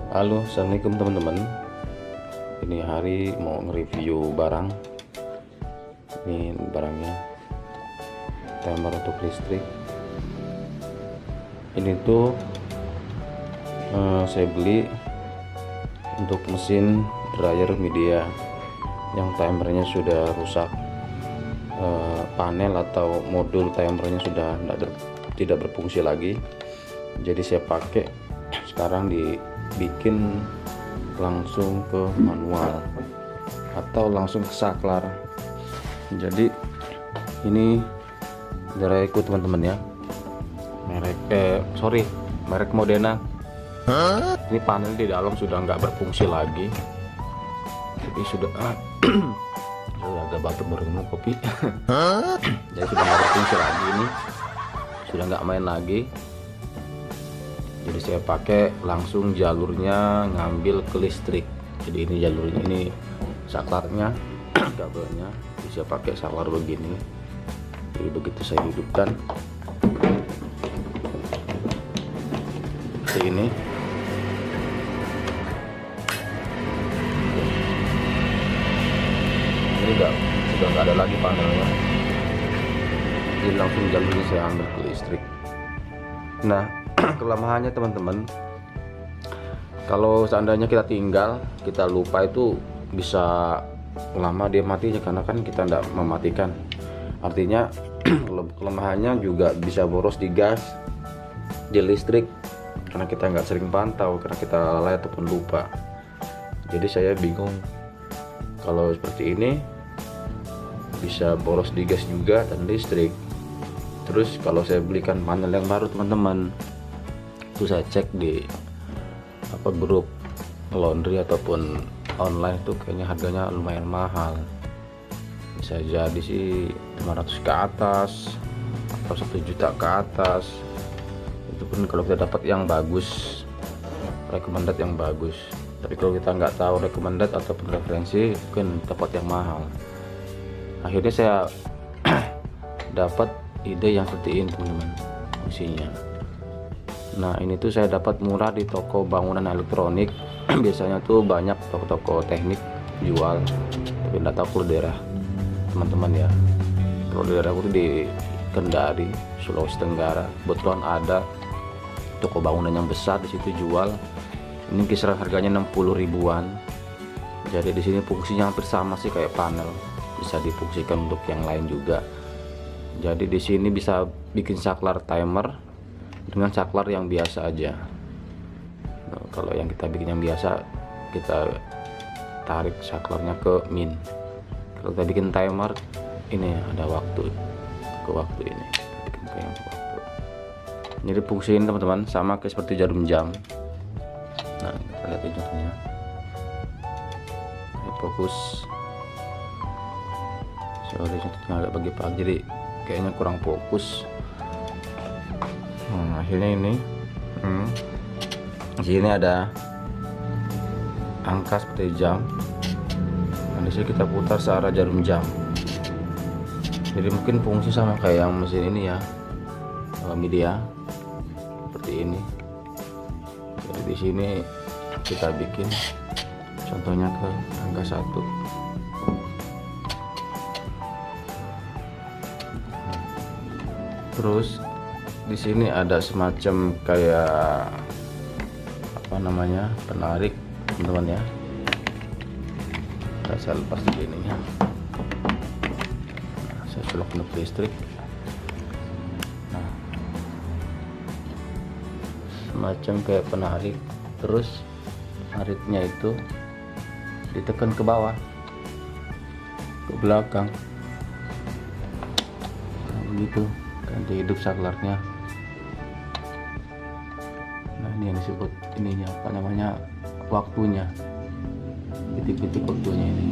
Halo, assalamualaikum teman-teman. Ini hari mau nge-review barang. Ini barangnya, timer untuk listrik. Ini tuh saya beli untuk mesin dryer media yang timernya sudah rusak. Panel atau modul timernya sudah tidak berfungsi lagi. Jadi saya pakai sekarang dibikin langsung ke manual atau langsung ke saklar. Jadi ini derayaku teman-teman ya, merek Modena. Ini panel di dalam sudah nggak berfungsi lagi, jadi sudah agak batuk baru minum kopi. Jadi sudah nggak berfungsi lagi, ini sudah nggak main lagi. Jadi saya pakai langsung jalurnya ngambil ke listrik. Jadi ini jalurnya, ini saklarnya, kabelnya. Jadi saya pakai saklar begini. Jadi begitu saya hidupkan seperti ini, ini sudah nggak ada lagi panelnya. Jadi langsung jalurnya saya ambil ke listrik. Nah, kelemahannya teman-teman, kalau seandainya kita tinggal, kita lupa, itu bisa lama dia matinya karena kan kita tidak mematikan. Artinya kelemahannya juga bisa boros di gas, di listrik, karena kita nggak sering pantau, karena kita lalai ataupun lupa. Jadi saya bingung, kalau seperti ini bisa boros di gas juga dan listrik. Terus kalau saya belikan panel yang baru teman-teman, itu saya cek di grup laundry ataupun online, itu kayaknya harganya lumayan mahal. Bisa jadi sih 500 ke atas atau 1 juta ke atas. Itu pun kalau kita dapat yang bagus, recommended yang bagus. Tapi kalau kita nggak tahu recommended ataupun referensi, mungkin dapat yang mahal. Akhirnya saya dapat ide yang seperti ini teman-teman fungsinya. Nah, ini tuh saya dapat murah di toko bangunan elektronik. Biasanya tuh banyak toko-toko teknik jual, tapi nggak tahu kalau daerah teman-teman ya. Kalau daerah aku tuh di Kendari, Sulawesi Tenggara, kebetulan ada toko bangunan yang besar di situ jual. Ini kisaran harganya 60 ribuan. Jadi di sini fungsinya hampir sama sih kayak panel, bisa difungsikan untuk yang lain juga. Jadi di sini bisa bikin saklar timer dengan saklar yang biasa aja. Nah, kalau yang kita bikin yang biasa, kita tarik saklarnya ke min. Kalau kita bikin timer, ini ada waktu ke waktu, ini kita bikin ke yang waktu. Jadi fungsi ini teman-teman sama kayak seperti jarum jam. Nah, kita lihat ini contohnya. Ini fokus. Sorry, contohnya agak pagi-pagi, jadi kayaknya kurang fokus. Akhirnya ini di sini ada angka seperti jam. Nah, di sini kita putar searah jarum jam. Jadi mungkin fungsi sama kayak yang mesin ini ya, media seperti ini. Jadi di sini kita bikin contohnya ke angka 1. Terus di sini ada semacam kayak penarik teman-teman ya. Saya lepas di ininya. Nah, saya colok ke listrik. Nah, semacam kayak penarik. Terus penariknya itu ditekan ke bawah, ke belakang. Nah, begitu. Ganti hidup saklarnya. Nah, ini yang disebut ininya waktunya, titik-titik waktunya ini.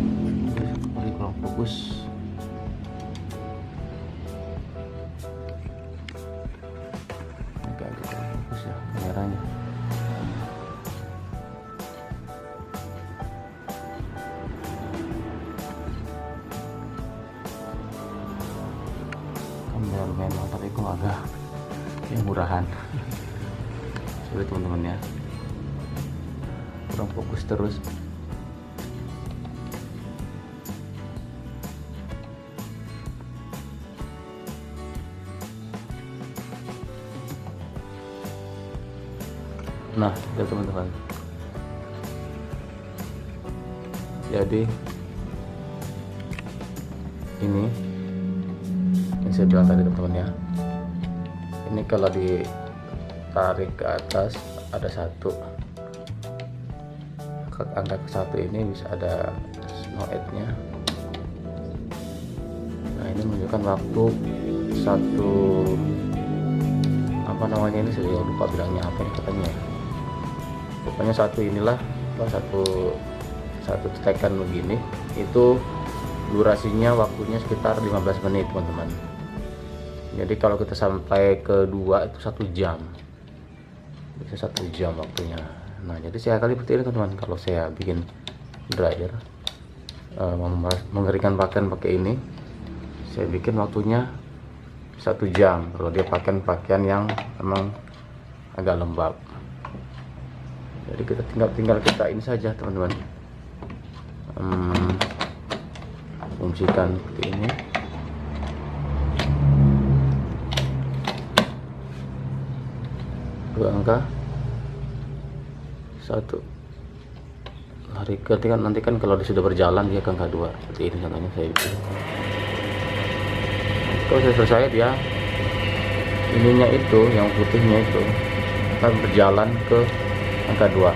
Ini kurang fokus. Ini agak kurang fokus ya kameranya. Memang, tapi kok agak yang murahan. Sorry teman-teman ya. kurang fokus terus. Nah ya teman-teman, jadi ini yang saya bilang tadi teman-teman ya, ini kalau ditarik ke atas ada satu, angka ke satu ini bisa ada snow-nya. Nah ini menunjukkan waktu satu, apa namanya ini, saya lupa bilangnya apa ini katanya ya. Pokoknya satu inilah, satu tekan begini itu durasinya waktunya sekitar 15 menit teman-teman. Jadi kalau kita sampai ke 2 itu 1 jam, bisa 1 jam waktunya. Nah jadi saya kali seperti ini teman-teman, kalau saya bikin dryer mengeringkan pakaian pakai ini, saya bikin waktunya 1 jam kalau dia pakaian yang memang agak lembab. Jadi kita tinggal kita ini saja teman-teman, fungsikan seperti ini. Dua angka, satu, hari ketika nanti kan kalau dia sudah berjalan dia ke angka 2 seperti ini contohnya saya bikin. Kalau saya selesai, dia ininya itu yang putihnya itu akan berjalan ke angka 2.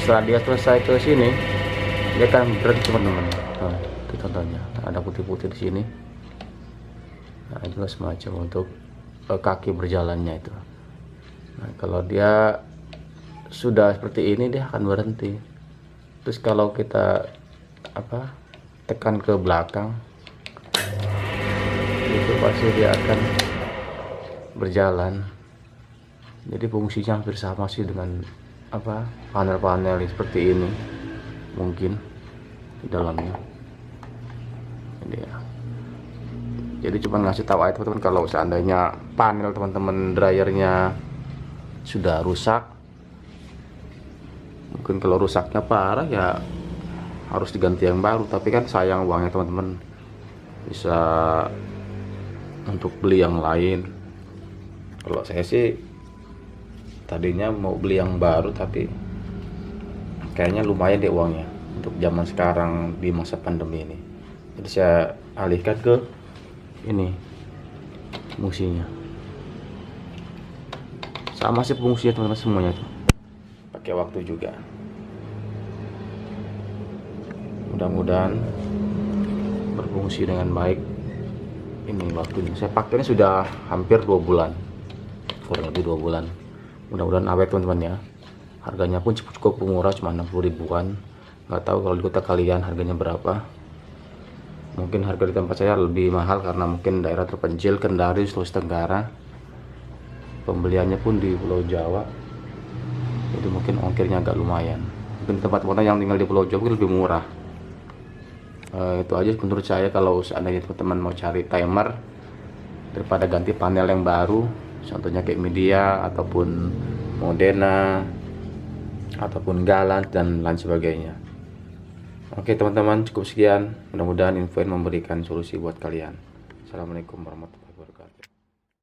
Setelah dia selesai ke sini, dia akan berhenti teman-teman. Nah, itu contohnya ada putih-putih di sini. Nah itulah semacam untuk kaki berjalannya itu. Nah kalau dia sudah seperti ini dia akan berhenti. Terus kalau kita tekan ke belakang, itu pasti dia akan berjalan. Jadi fungsinya hampir sama sih dengan panel-panel seperti ini mungkin di dalamnya. Jadi cuma ngasih tahu aja teman-teman, kalau seandainya panel teman-teman dryernya sudah rusak, mungkin kalau rusaknya parah ya harus diganti yang baru, tapi kan sayang uangnya teman-teman, bisa untuk beli yang lain. Kalau saya sih tadinya mau beli yang baru, tapi kayaknya lumayan deh uangnya untuk zaman sekarang di masa pandemi ini. Jadi saya alihkan ke ini fungsinya. Sama sih fungsinya teman-teman semuanya tuh. Pakai waktu juga. Mudah-mudahan berfungsi dengan baik. Ini waktunya. Saya pakainya sudah hampir 2 bulan. Kurang lebih 2 bulan. Mudah-mudahan awet teman-teman ya. Harganya pun cukup murah, cuma 60 ribuan. Nggak tahu kalau di kota kalian harganya berapa. Mungkin harga di tempat saya lebih mahal karena mungkin daerah terpencil, Kendari, Sulawesi Tenggara. Pembeliannya pun di Pulau Jawa. Jadi mungkin ongkirnya agak lumayan. Mungkin tempat-tempat yang tinggal di Pulau Jawa mungkin lebih murah. Itu aja menurut saya. Kalau seandainya teman-teman mau cari timer daripada ganti panel yang baru, contohnya kayak Media ataupun Modena ataupun Galant dan lain sebagainya. Oke teman-teman, cukup sekian. Mudah-mudahan info ini memberikan solusi buat kalian. Assalamualaikum warahmatullahi wabarakatuh.